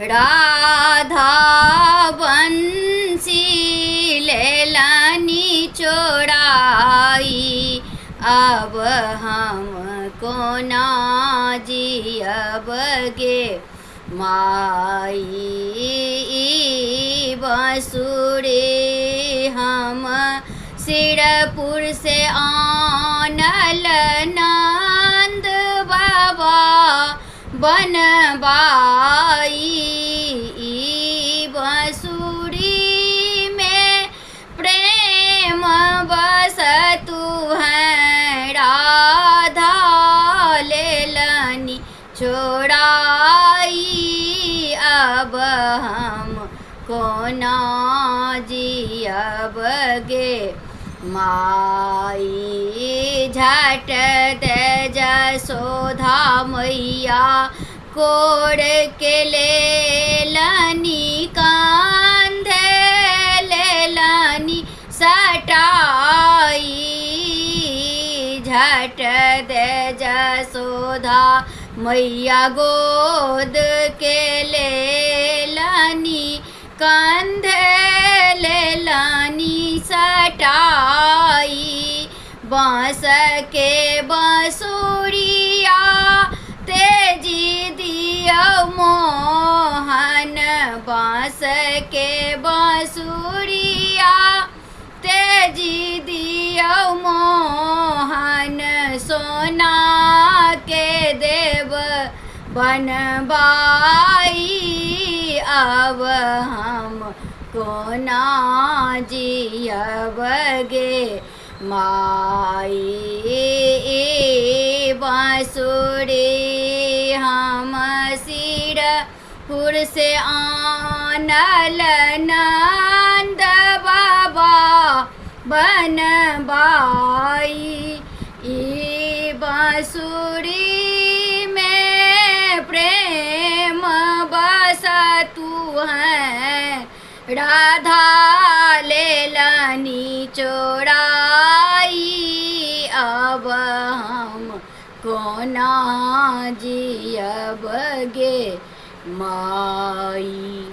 राधा बंसी लेलानी चोराई, अब हमको ना जियब गे माई। बांसुरी हम सिरपुर से आनल नंद बाबा बनवाई। बांसुरी में प्रेम बसतु है, राधा लेलनी छोड़ाई, अब हम कोना जियब गे माई। झट दे जसोधा मैया कोड़ के लेलनी कांधे लेलनी सटाई। झट दे जसोधा मैया गोद के लेलनी कंधे लेलनी सटाई। बांस के बांसुरिया तेजी दियो मोहन, बांस के बांसुरिया तेजी दियो मोहन। सोना के देव बनवाई, अब हम कोना जियब गे माई। बांसुरी हम सिरपुर से आनल नंद बाबा बनवाई। बांसुरी में प्रेम बसतु है, राधा लेलनी चोराई, अब हम कोना जियब गे माई।